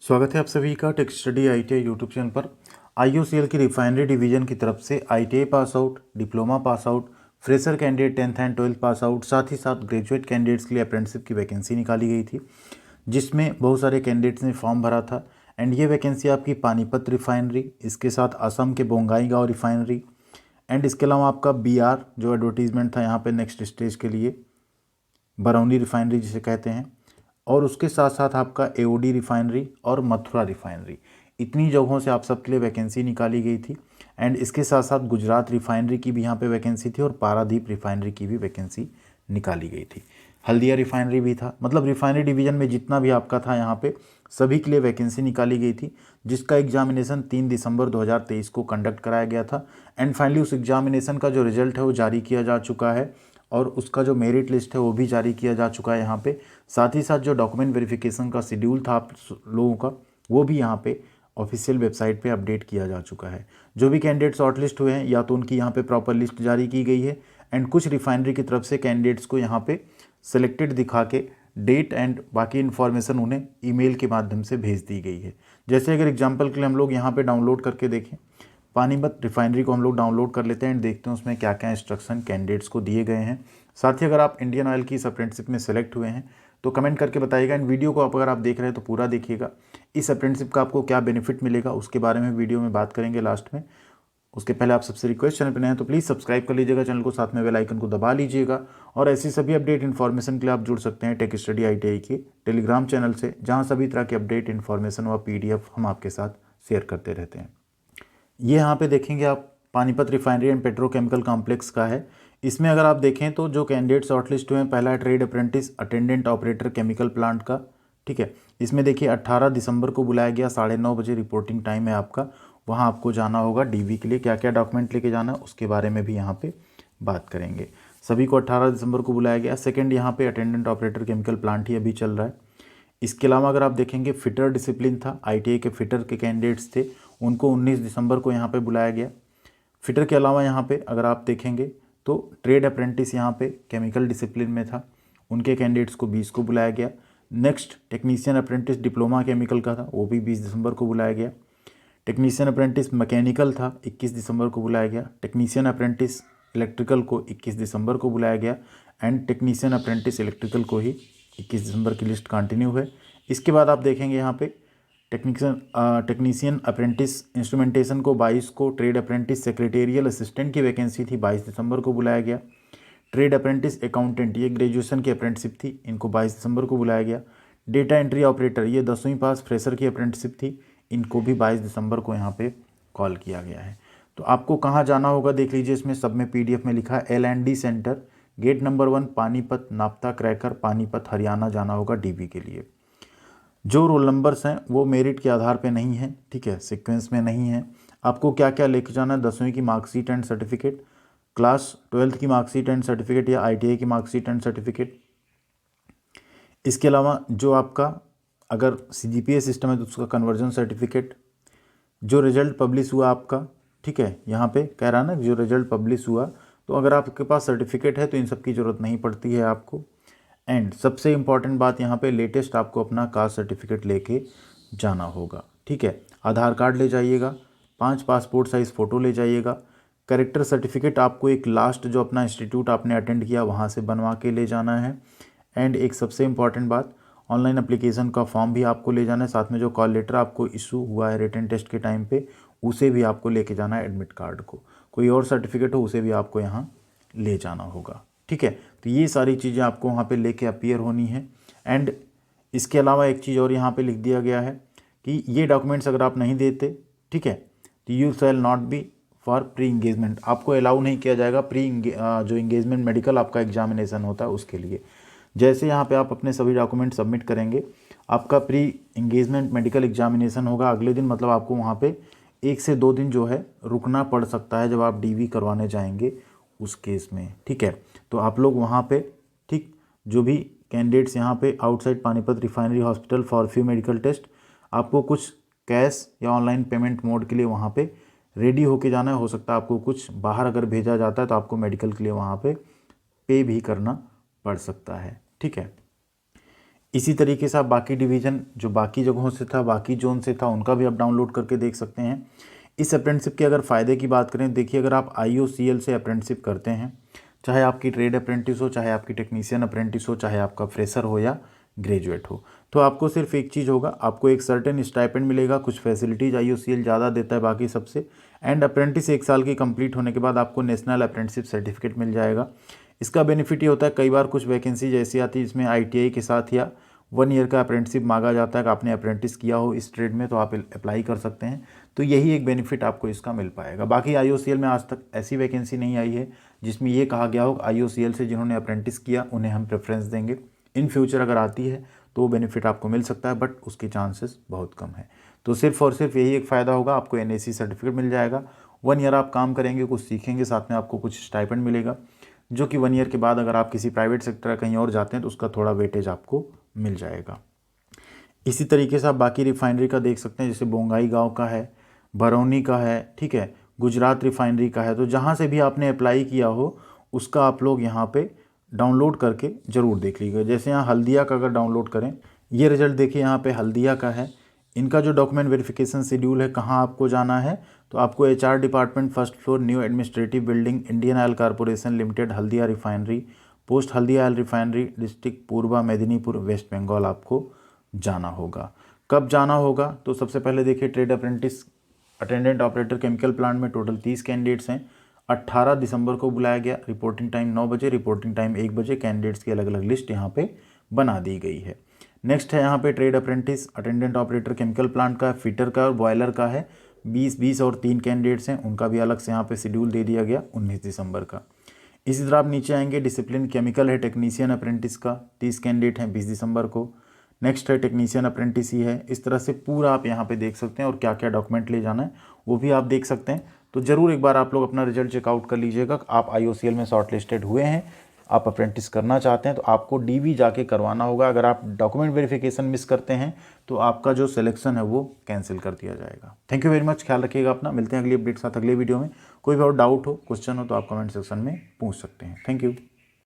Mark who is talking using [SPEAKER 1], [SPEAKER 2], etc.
[SPEAKER 1] स्वागत है आप सभी का tech study ITI YouTube channel पर। आईओसीएल की रिफाइनरी डिवीजन की तरफ से ITI pass out, diploma pass out, fresher candidate 10th and 12th pass out, साथ ही साथ ग्रेजुएट कैंडिडेट्स के लिए अप्रेंटिसशिप की वैकेंसी निकाली गई थी, जिसमें बहुत सारे कैंडिडेट्स ने फॉर्म भरा था। एंड ये वैकेंसी आपकी पानीपत रिफाइनरी, इसके साथ असम के बोंगाईगांव रिफाइनरी, एंड इसके अलावा आपका बीआर जो एडवर्टीजमेंट था यहाँ पे नेक्स्ट स्टेज के लिए, बरौनी रिफाइनरी जिसे कहते हैं, और उसके साथ साथ आपका एओडी रिफाइनरी और मथुरा रिफाइनरी, इतनी जगहों से आप सबके लिए वैकेंसी निकाली गई थी। एंड इसके साथ साथ गुजरात रिफाइनरी की भी यहाँ पे वैकेंसी थी और पारादीप रिफाइनरी की भी वैकेंसी निकाली गई थी। हल्दिया रिफाइनरी भी था। मतलब रिफाइनरी डिवीजन में जितना भी आपका था यहाँ पे सभी के लिए वैकेंसी निकाली गई थी, जिसका एग्जामिनेशन 3 दिसंबर 2023 को कंडक्ट कराया गया था। एंड फाइनली उस एग्जामिनेशन का जो रिजल्ट है वो जारी किया जा चुका है और उसका जो मेरिट लिस्ट है वो भी जारी किया जा चुका है यहाँ पे। साथ ही साथ जो डॉक्यूमेंट वेरिफिकेशन का शेड्यूल था आप लोगों का वो भी यहाँ पे ऑफिशियल वेबसाइट पे अपडेट किया जा चुका है। जो भी कैंडिडेट शॉर्टलिस्ट हुए हैं या तो उनकी यहाँ पे प्रॉपर लिस्ट जारी की गई है, एंड कुछ रिफाइनरी की तरफ से कैंडिडेट्स को यहाँ पे सिलेक्टेड दिखा के डेट एंड बाकी इन्फॉर्मेशन उन्हें ईमेल के माध्यम से भेज दी गई है। जैसे अगर एग्जाम्पल के लिए हम लोग यहाँ पे डाउनलोड करके देखें, पानीपत रिफाइनरी को हम लोग डाउनलोड कर लेते हैं एंड देखते हैं उसमें क्या क्या इंस्ट्रक्शन कैंडिडेट्स को दिए गए हैं। साथ ही अगर आप इंडियन ऑयल की इस अप्रेंटिसशिप में सेलेक्ट हुए हैं तो कमेंट करके बताइएगा। एंड वीडियो को अगर आप देख रहे हैं तो पूरा देखिएगा। इस अप्रेंटिसशिप का आपको क्या बेनिफिट मिलेगा उसके बारे में वीडियो में बात करेंगे लास्ट में। उसके पहले आप सबसे रिक्वेस्ट, चैनल पर नए हैं तो प्लीज़ सब्सक्राइब कर लीजिएगा चैनल को, साथ में बेल आइकन को दबा लीजिएगा। और ऐसी सभी अपडेट इन्फॉर्मेशन के लिए आप जुड़ सकते हैं टेक स्टडी आईटीआई के टेलीग्राम चैनल से, जहाँ सभी तरह की अपडेट इन्फॉर्मेशन व पीडीएफ हम आपके साथ शेयर करते रहते हैं। ये यहाँ पे देखेंगे आप Panipat refinery and petrochemical complex का है। इसमें अगर आप देखें तो जो कैंडिडेट शॉर्टलिस्ट हुए हैं, पहला है trade apprentice attendant operator chemical plant का। ठीक है, इसमें देखिए 18 दिसंबर को बुलाया गया, 9:30 बजे रिपोर्टिंग टाइम है आपका। वहाँ आपको जाना होगा डीवी के लिए। क्या क्या डॉक्यूमेंट लेके जाना है उसके बारे में भी यहाँ पे बात करेंगे। सभी को 18 दिसंबर को बुलाया गया। सेकेंड यहाँ पे अटेंडेंट ऑपरेटर केमिकल प्लांट ही अभी चल रहा है। इसके अलावा अगर आप देखेंगे फिटर डिसिप्लिन था, आईटीआई के फिटर के कैंडिडेट्स थे, उनको 19 दिसंबर को यहाँ पे बुलाया गया। फिटर के अलावा यहाँ पे अगर आप देखेंगे तो ट्रेड अप्रेंटिस यहाँ पे केमिकल डिसिप्लिन में था, उनके कैंडिडेट्स को 20 को बुलाया गया। Next technician apprentice diploma chemical का था, वो भी 20 दिसंबर को बुलाया गया। टेक्नीशियन अप्रेंटिस मैकेनिकल था, 21 दिसंबर को बुलाया गया। टेक्नीशियन अप्रेंटिस इलेक्ट्रिकल को 21 दिसंबर को बुलाया गया। एंड टेक्नीशियन अप्रेंटिस इलेक्ट्रिकल को ही 21 दिसंबर की लिस्ट कंटिन्यू है। इसके बाद आप देखेंगे यहाँ पे टेक्नीशियन अप्रेंटिस इंस्ट्रूमेंटेशन को 22 को, ट्रेड अप्रेंटिस सेक्रेटेरियल असिस्टेंट की वैकेंसी थी, 22 दिसंबर को बुलाया गया। ट्रेड अप्रेंटिस अकाउंटेंट, ये ग्रेजुएशन की अप्रेंटिसशिप थी, इनको 22 दिसंबर को बुलाया गया। डेटा एंट्री ऑपरेटर, ये 10वीं पास फ्रेशर की अप्रेंटिसशिप थी, इनको भी 22 दिसंबर को यहाँ पे कॉल किया गया है। तो आपको कहाँ जाना होगा देख लीजिए, इसमें सब में पीडीएफ में लिखा है L&D centre, gate number 1 Panipat naphtha cracker Panipat Haryana जाना होगा डीबी के लिए। जो रोल नंबर्स हैं वो मेरिट के आधार पे नहीं है, ठीक है, सीक्वेंस में नहीं है। आपको क्या क्या लेके जाना है, 10वीं की marksheet and certificate, class 12th की मार्कशीट एंड सर्टिफिकेट या आईटीआई की मार्कशीट एंड सर्टिफिकेट। इसके अलावा जो आपका अगर सीजीपीए सिस्टम है तो उसका कन्वर्जन सर्टिफिकेट, जो रिजल्ट पब्लिश हुआ आपका, ठीक है, यहाँ पे कह रहा है ना जो रिजल्ट पब्लिश हुआ, तो अगर आपके पास सर्टिफिकेट है तो इन सब की ज़रूरत नहीं पड़ती है आपको। एंड सबसे इम्पॉर्टेंट बात यहाँ पे लेटेस्ट आपको अपना कास्ट सर्टिफिकेट लेके जाना होगा, ठीक है। आधार कार्ड ले जाइएगा, 5 पासपोर्ट साइज़ फ़ोटो ले जाइएगा। कैरेक्टर सर्टिफिकेट आपको एक लास्ट जो अपना इंस्टीट्यूट आपने अटेंड किया वहाँ से बनवा के ले जाना है। एंड एक सबसे इम्पॉर्टेंट बात, ऑनलाइन एप्लीकेशन का फॉर्म भी आपको ले जाना है, साथ में जो कॉल लेटर आपको इशू हुआ है रिटन टेस्ट के टाइम पे उसे भी आपको लेके जाना है, एडमिट कार्ड को। कोई और सर्टिफिकेट हो उसे भी आपको यहाँ ले जाना होगा, ठीक है। तो ये सारी चीज़ें आपको वहाँ पे लेके अपीयर होनी है। एंड इसके अलावा एक चीज़ और यहाँ पे लिख दिया गया है कि ये डॉक्यूमेंट्स अगर आप नहीं देते, ठीक है, तो you shall not be for pre engagement, आपको अलाउ नहीं किया जाएगा जो इंगेजमेंट मेडिकल आपका एग्जामिनेशन होता है उसके लिए। जैसे यहाँ पे आप अपने सभी डॉक्यूमेंट सबमिट करेंगे, आपका प्री इंगेजमेंट मेडिकल एग्जामिनेशन होगा अगले दिन, मतलब आपको वहाँ पे 1 से 2 दिन जो है रुकना पड़ सकता है जब आप डीवी करवाने जाएंगे उस केस में, ठीक है। तो आप लोग वहाँ पे, ठीक, जो भी कैंडिडेट्स यहाँ पे outside Panipat refinery hospital for few medical test, आपको कुछ कैश या ऑनलाइन पेमेंट मोड के लिए वहाँ पे रेडी होके जाना है। हो सकता है आपको कुछ बाहर अगर भेजा जाता है तो आपको मेडिकल के लिए वहाँ पे भी करना पड़ सकता है, ठीक है। इसी तरीके से आप बाकी डिवीज़न जो बाकी जगहों से था, बाकी जोन से था, उनका भी आप डाउनलोड करके देख सकते हैं। इस अप्रेंटिसशिप के अगर फ़ायदे की बात करें, देखिए अगर आप IOCL से अप्रेंटिसशिप करते हैं, चाहे आपकी ट्रेड अप्रेंटिस हो, चाहे आपकी टेक्नीशियन अप्रेंटिस हो, चाहे आपका फ्रेशर हो या ग्रेजुएट हो, तो आपको सिर्फ एक चीज़ होगा, आपको एक सर्टेन स्टाइपेंड मिलेगा, कुछ फैसिलिटीज़ IOCL ज़्यादा देता है बाकी सबसे, एंड अप्रेंटिस 1 साल की कंप्लीट होने के बाद आपको नेशनल अप्रेंटिसशिप सर्टिफिकेट मिल जाएगा। इसका बेनिफिट ये होता है, कई बार कुछ वैकेंसी जैसी आती है जिसमें ITI के साथ या 1 ईयर का अप्रेंटिसशिप मांगा जाता है कि आपने अप्रेंटिस किया हो इस ट्रेड में, तो आप अप्लाई कर सकते हैं। तो यही एक बेनिफिट आपको इसका मिल पाएगा। बाकी IOCL में आज तक ऐसी वैकेंसी नहीं आई है जिसमें ये कहा गया हो IOCL से जिन्होंने अप्रेंटिस किया उन्हें हम प्रेफरेंस देंगे। इन फ्यूचर अगर आती है तो वो बेनिफिट आपको मिल सकता है, बट उसके चांसेस बहुत कम है। तो सिर्फ और सिर्फ यही एक फ़ायदा होगा, आपको NAC सर्टिफिकेट मिल जाएगा, 1 ईयर आप काम करेंगे, कुछ सीखेंगे, साथ में आपको कुछ स्टाइपेंड मिलेगा, जो कि 1 ईयर के बाद अगर आप किसी प्राइवेट सेक्टर कहीं और जाते हैं तो उसका थोड़ा वेटेज आपको मिल जाएगा। इसी तरीके से आप बाकी रिफाइनरी का देख सकते हैं, जैसे बोंगाईगांव का है, बरौनी का है, ठीक है, गुजरात रिफाइनरी का है। तो जहाँ से भी आपने अप्लाई किया हो उसका आप लोग यहाँ पे डाउनलोड करके ज़रूर देख लीजिएगा। जैसे यहाँ हल्दिया का अगर डाउनलोड करें, ये रिजल्ट देखिए यहाँ पे हल्दिया का है। इनका जो डॉक्यूमेंट वेरिफिकेशन शेड्यूल है, कहाँ आपको जाना है, तो आपको HR department, first floor, new administrative building, Indian Oil Corporation Limited, Haldia refinery, post Haldia oil refinery, district Purba Medinipur, West Bengal आपको जाना होगा। कब जाना होगा, तो सबसे पहले देखिए trade apprentice attendant operator chemical plant में टोटल 30 कैंडिडेट्स हैं। 18 दिसंबर को बुलाया गया। रिपोर्टिंग टाइम 9 बजे, रिपोर्टिंग टाइम 1 बजे। कैंडिडेट्स की अलग अलग लिस्ट यहाँ पे बना दी गई है। नेक्स्ट है यहाँ पे trade apprentice attendant operator chemical plant का, फिटर का और बॉयलर का है। 20 और 3 कैंडिडेट्स हैं, उनका भी अलग से यहाँ पे शेड्यूल दे दिया गया 19 दिसंबर का। इसी तरह आप नीचे आएंगे, डिसिप्लिन केमिकल है टेक्नीशियन अप्रेंटिस का, 30 कैंडिडेट हैं 20 दिसंबर को। नेक्स्ट है टेक्नीशियन अप्रेंटिस ही है। इस तरह से पूरा आप यहाँ पे देख सकते हैं, और क्या क्या डॉक्यूमेंट ले जाना है वो भी आप देख सकते हैं। तो ज़रूर एक बार आप लोग अपना रिजल्ट चेकआउट कर लीजिएगा। आप IOCL में शॉर्ट लिस्टेड हुए हैं, आप अप्रेंटिस करना चाहते हैं, तो आपको DV जाके करवाना होगा। अगर आप डॉक्यूमेंट वेरिफिकेशन मिस करते हैं तो आपका जो सिलेक्शन है वो कैंसिल कर दिया जाएगा। थैंक यू वेरी मच, ख्याल रखिएगा अपना। मिलते हैं अगली अपडेट के साथ अगले वीडियो में। कोई भी और डाउट हो, क्वेश्चन हो तो आप कमेंट सेक्शन में पूछ सकते हैं। Thank you.